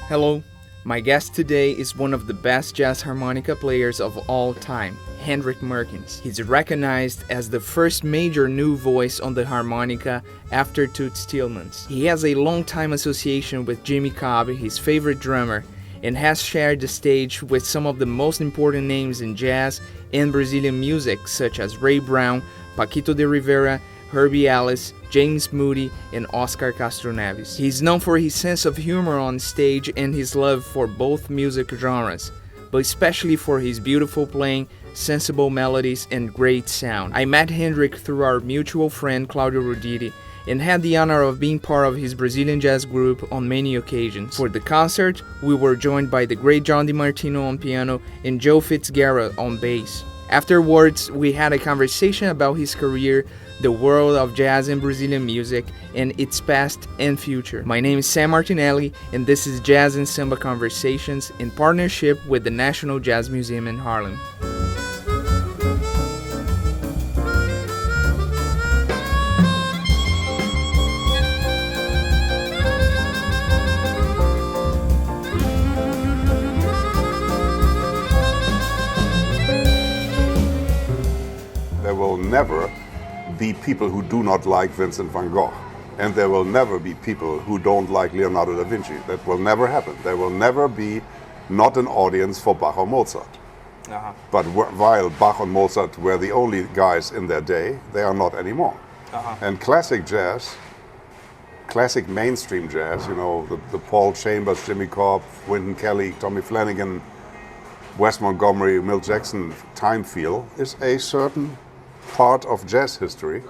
Hello, my guest today is one of the best jazz harmonica players of all time, Hendrik Meurkens. He's recognized as the first major new voice on the harmonica after Toots Thielemans. He has a long-time association with Jimmy Cobb, his favorite drummer, and has shared the stage with some of the most important names in jazz and Brazilian music, such as Ray Brown, Paquito de Rivera, Herbie Ellis, James Moody, and Oscar Castro Neves. He's known for his sense of humor on stage and his love for both music genres, but especially for his beautiful playing, sensible melodies, and great sound. I met Hendrik through our mutual friend Claudio Roditi and had the honor of being part of his Brazilian jazz group on many occasions. For the concert, we were joined by the great John DiMartino on piano and Joe Fitzgerald on bass. Afterwards, we had a conversation about his career, the world of jazz and Brazilian music, and its past and future. My name is Sam Martinelli, and this is Jazz and Samba Conversations in partnership with the National Jazz Museum in Harlem. There will never be people who do not like Vincent van Gogh. And there will never be people who don't like Leonardo da Vinci. That will never happen. There will never be not an audience for Bach or Mozart. But while Bach and Mozart were the only guys in their day, they are not anymore. And classic jazz, classic mainstream jazz, you know, the Paul Chambers, Jimmy Cobb, Wynton Kelly, Tommy Flanagan, Wes Montgomery, Milt Jackson time feel is a certain part of jazz history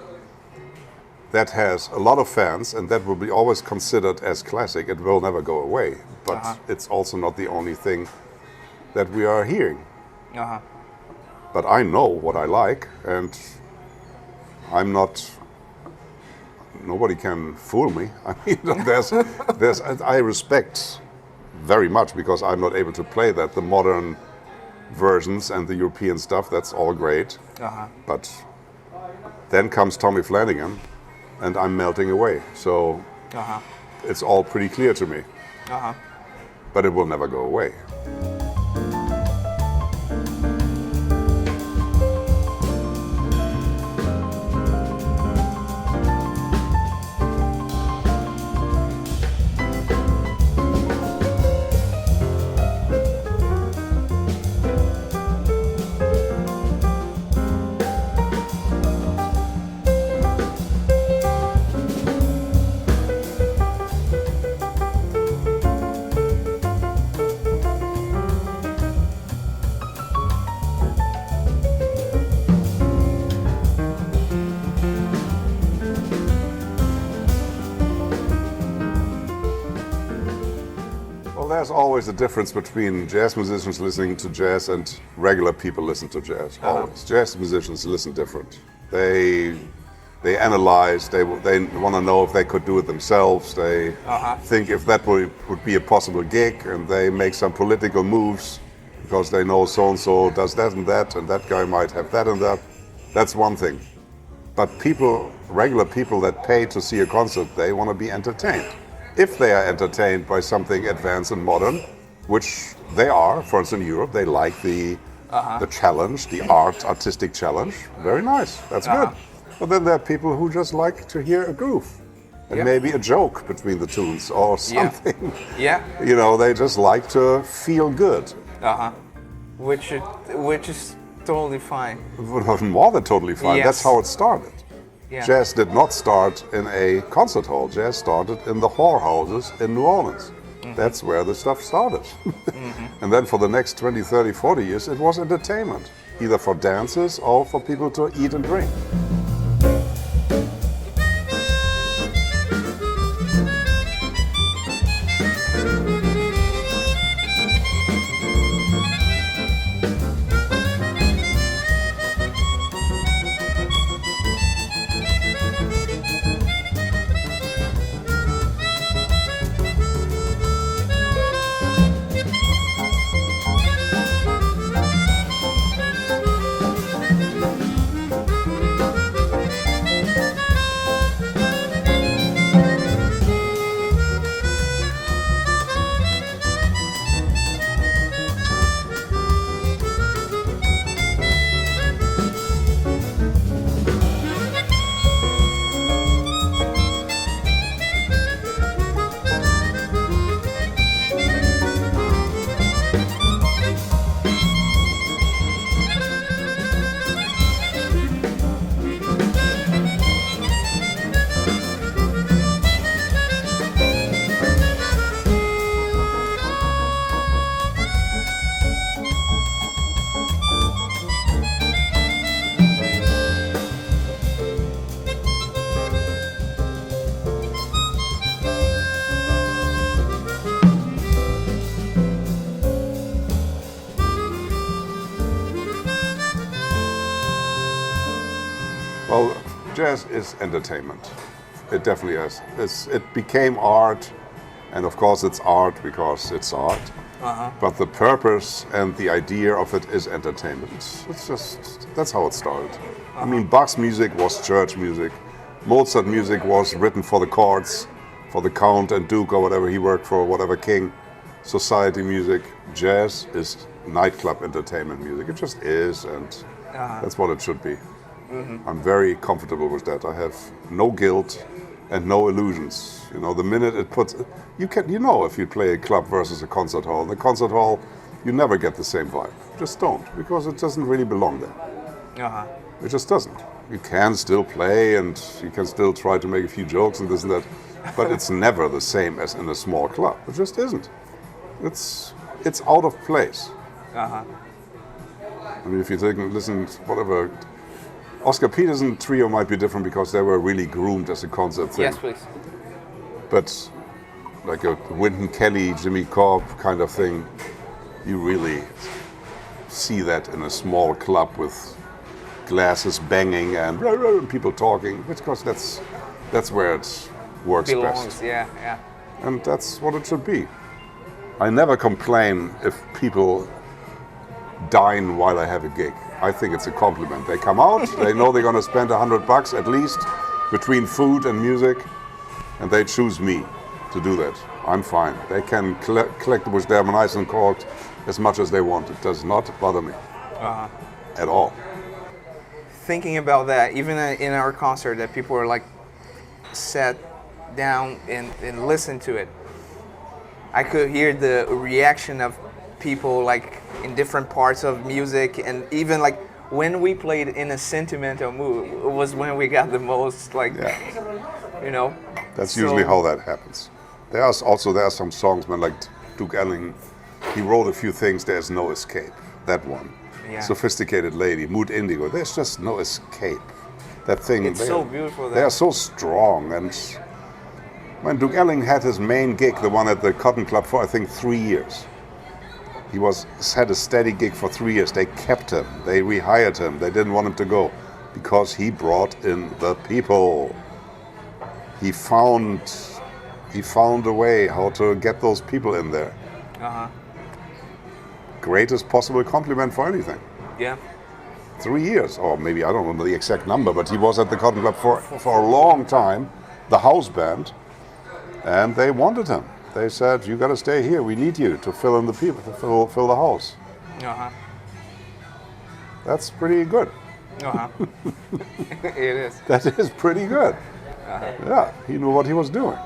that has a lot of fans, and that will be always considered as classic. It will never go away, but it's also not the only thing that we are hearing. But I know what I like, and I'm not. Nobody can fool me. I mean, I respect very much, because I'm not able to play that. The modern versions and the European stuff, that's all great. But then comes Tommy Flanagan, and I'm melting away. So it's all pretty clear to me. But it will never go away. There's always a difference between jazz musicians listening to jazz and regular people listen to jazz. Always. Jazz musicians listen different. They analyze. They want to know if they could do it themselves. They think if that would be a possible gig, and they make some political moves because they know so and so does that, and that guy might have that and that. That's one thing. But regular people that pay to see a concert, they want to be entertained. If they are entertained by something advanced and modern, which they are, for instance in Europe, they like the challenge, the artistic challenge. Very nice, that's good. But then there are people who just like to hear a groove and maybe a joke between the tunes or something. You know, they just like to feel good. Which is totally fine. More than totally fine. Yes. That's how it started. Jazz did not start in a concert hall. Jazz started in the whorehouses in New Orleans. That's where the stuff started. And then for the next 20, 30, 40 years, it was entertainment, either for dancers or for people to eat and drink. jazz is entertainment. It definitely is. It became art, and of course it's art because it's art. But the purpose and the idea of it is entertainment. It's just, that's how it started. I mean, Bach's music was church music. Mozart music was written for the courts, for the count and duke or whatever he worked for, whatever king. Society music. Jazz is nightclub entertainment music. It just is, and that's what it should be. I'm very comfortable with that. I have no guilt and no illusions. You know, the minute it puts, you know, if you play a club versus a concert hall. In the concert hall, you never get the same vibe. Just don't, because it doesn't really belong there. It just doesn't. You can still play and you can still try to make a few jokes and this and that, but it's never the same as in a small club. It just isn't. It's out of place. I mean, if you listen, whatever. Oscar Peterson trio might be different because they were really groomed as a concert thing. Yes, please. But like a Wynton Kelly, Jimmy Cobb kind of thing, you really see that in a small club with glasses banging and people talking, because that's where it works best. Yeah. And that's what it should be. I never complain if people dine while I have a gig. I think it's a compliment. They come out, they know they're going to spend $100 at least between food and music, and they choose me to do that. I'm fine. They can collect with their nice and corked as much as they want. It does not bother me at all. Thinking about that, even in our concert, that people were like sat down and listened to it, I could hear the reaction of people like in different parts of music, and even like when we played in a sentimental mood was when we got the most like, you know. That's usually how that happens. There are some songs, man, like Duke Ellington, he wrote a few things, There's No Escape, that one. Sophisticated Lady, Mood Indigo, there's just no escape. That thing, it's so beautiful. They are so strong. And when Duke Ellington had his main gig, the one at the Cotton Club, for I think 3 years. He had a steady gig for 3 years. They kept him. They rehired him. They didn't want him to go because he brought in the people. He found a way how to get those people in there. Greatest possible compliment for anything. Yeah. 3 years, or maybe I don't know the exact number, but he was at the Cotton Club for a long time. The house band, and they wanted him. They said, "You got to stay here. We need you to fill in the people, to fill the house." That's pretty good. It is. That is pretty good. Yeah, he knew what he was doing.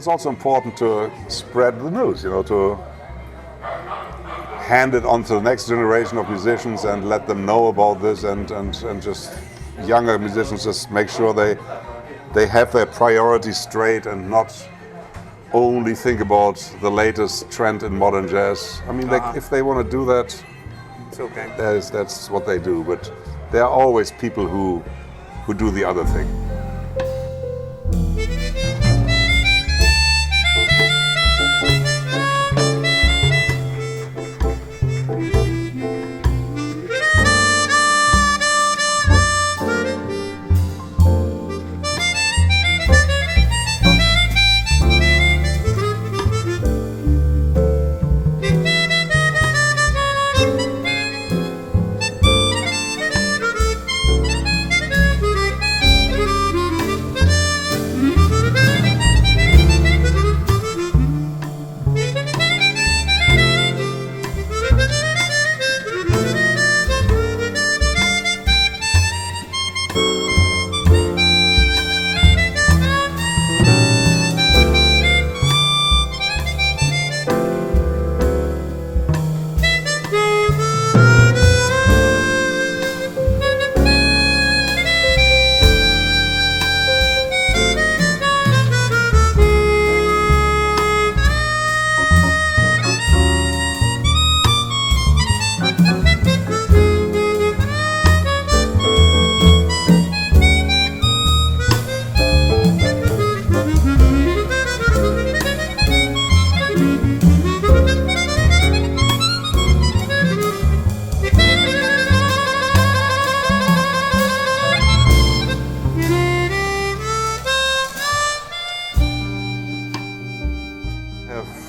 it's also important to spread the news, to hand it on to the next generation of musicians and let them know about this, and just younger musicians just make sure they have their priorities straight and not only think about the latest trend in modern jazz. I mean, if they want to do that, it's okay. That's what they do. But there are always people who do the other thing.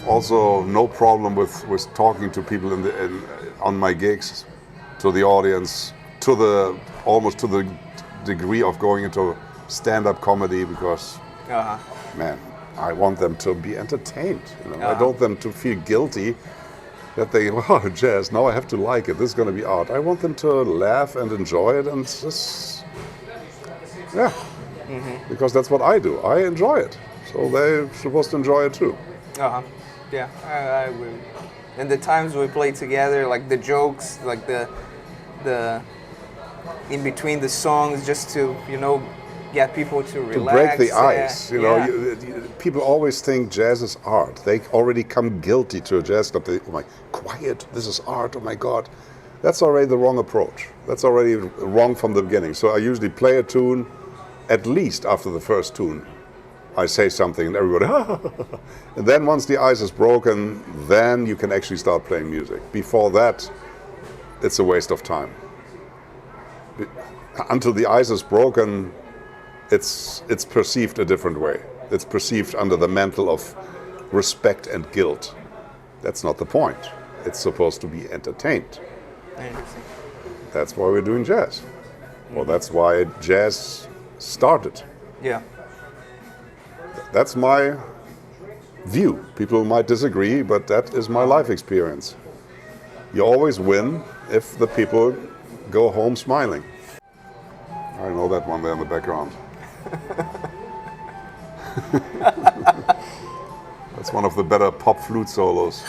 Also, no problem with talking to people on my gigs, to the audience, almost to the degree of going into stand-up comedy, because man, I want them to be entertained. I don't want them to feel guilty that they jazz. Now I have to like it. This is going to be art. I want them to laugh and enjoy it, and just because that's what I do. I enjoy it, so they're supposed to enjoy it too. Yeah, I agree. And the times we play together, like the jokes, like the in between the songs, just to get people to relax. To break the ice, people always think jazz is art. They already come guilty to a jazz club. They quiet, this is art. Oh my God, that's already the wrong approach. That's already wrong from the beginning. So I usually play a tune, at least after the first tune. I say something and everybody, and then once the ice is broken, then you can actually start playing music. Before that, it's a waste of time. Until the ice is broken, it's perceived a different way. It's perceived under the mantle of respect and guilt. That's not the point. It's supposed to be entertained. Interesting. That's why we're doing jazz. Well, that's why jazz started. Yeah. That's my view. People might disagree, but that is my life experience. You always win if the people go home smiling. I know that one there in the background. That's one of the better pop flute solos.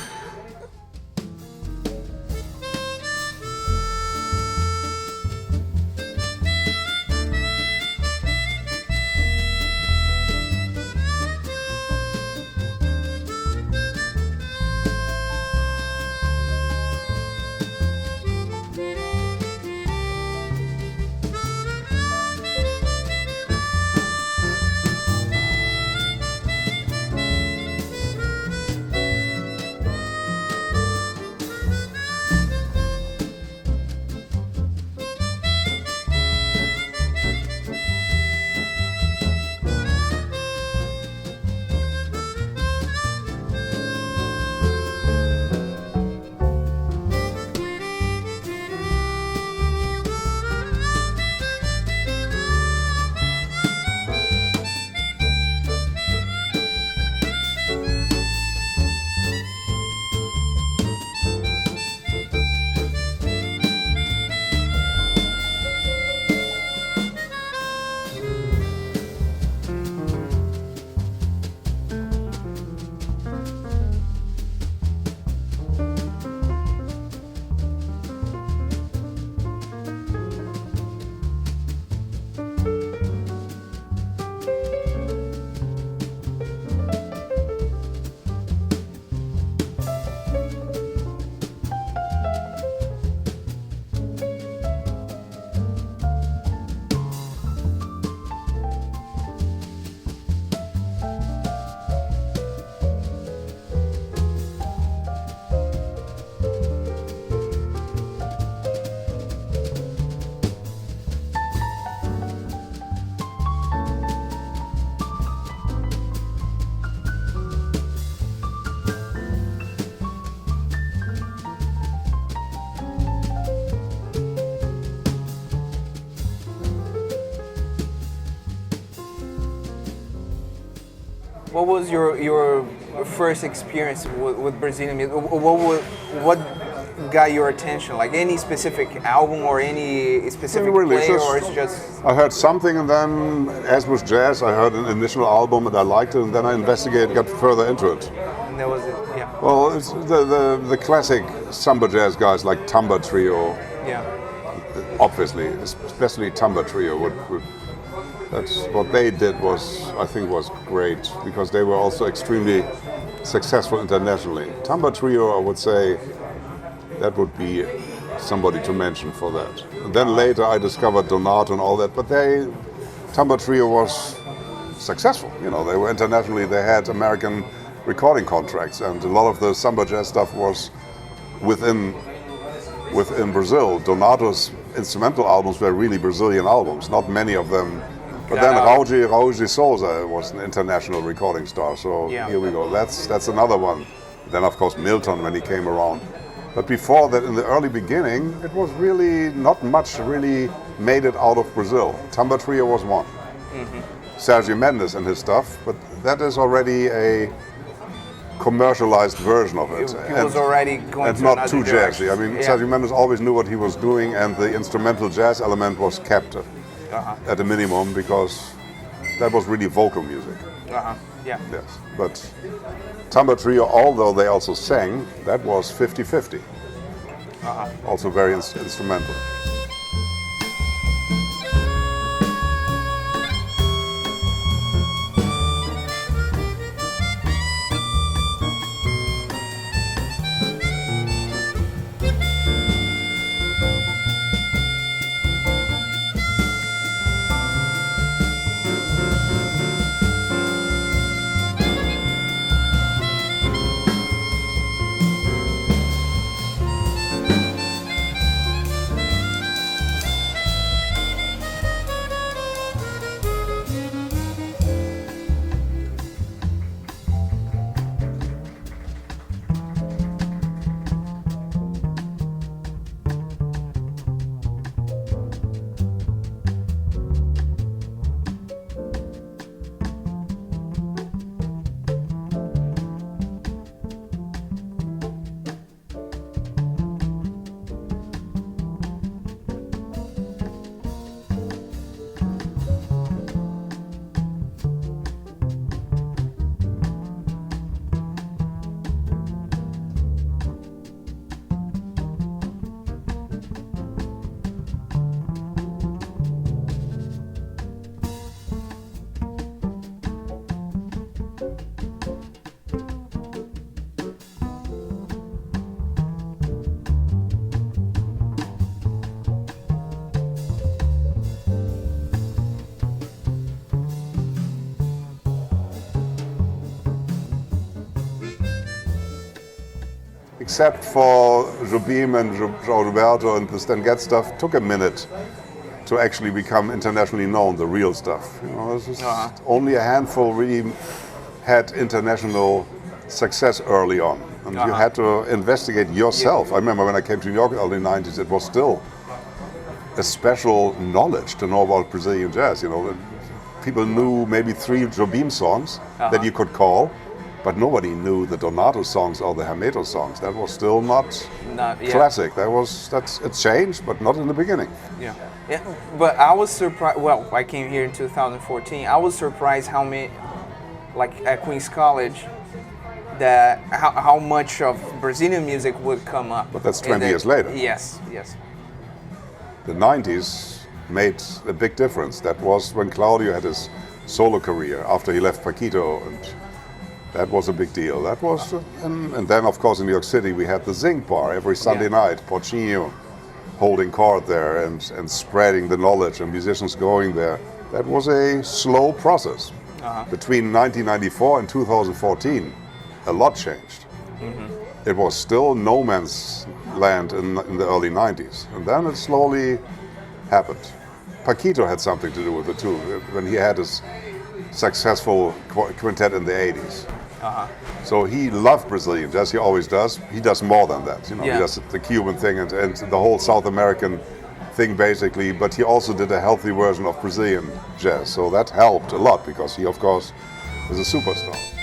What was your first experience with Brazilian music? What got your attention? Like any specific album or any specific player, or it's just... I heard something, and then, as with jazz, I heard an initial album and I liked it, and then I investigated, got further into it. And that was it. Yeah. Well, it's the classic Samba Jazz guys like Tamba Trio. Yeah. Obviously, especially Tamba Trio. That's what they did I think was great, because they were also extremely successful internationally. Tamba Trio, I would say, that would be somebody to mention for that. And then later I discovered Donato and all that, but Tamba Trio was successful. You know, they were internationally, they had American recording contracts, and a lot of the Samba Jazz stuff was within Brazil. Donato's instrumental albums were really Brazilian albums, not many of them. But then Raul de Souza was an international recording star, so here we go. That's another one. Then of course Milton when he came around. But before that, in the early beginning, it was really not much really made it out of Brazil. Tamba Trio was one. Mm-hmm. Sergio Mendes and his stuff, but that is already a commercialized version of it. He was already going and to not another too direction. jazzy. I mean, Sergio Mendes always knew what he was doing, and the instrumental jazz element was kept at a minimum, because that was really vocal music. Yeah. Yes, but Tamba Trio, although they also sang, that was 50-50. Also very instrumental. Except for Jobim and João Roberto and the Stan Getz stuff, took a minute to actually become internationally known, the real stuff. You know, this is only a handful really had international success early on. And you had to investigate yourself. I remember when I came to New York in the early 90s, it was still a special knowledge to know about Brazilian jazz. You know, people knew maybe 3 Jobim songs that you could call, but nobody knew the Donato songs or the Hermeto songs. That was still not classic. It changed, but not in the beginning. Yeah. But I was surprised. Well, I came here in 2014. I was surprised how many, like at Queens College, that how much of Brazilian music would come up. But that's 20 years later. Yes. The 90s made a big difference. That was when Claudio had his solo career after he left Paquito, and that was a big deal. That was, and then of course in New York City we had the Zinc Bar every Sunday night, Porcinho holding court there and spreading the knowledge and musicians going there. That was a slow process. Between 1994 and 2014, a lot changed. It was still no man's land in the early 90s, and then it slowly happened. Paquito had something to do with it too, when he had his successful quintet in the 80s. So he loved Brazilian jazz, he always does. He does more than that, you know. He does the Cuban thing and the whole South American thing basically, but he also did a healthy version of Brazilian jazz. So that helped a lot, because he of course is a superstar.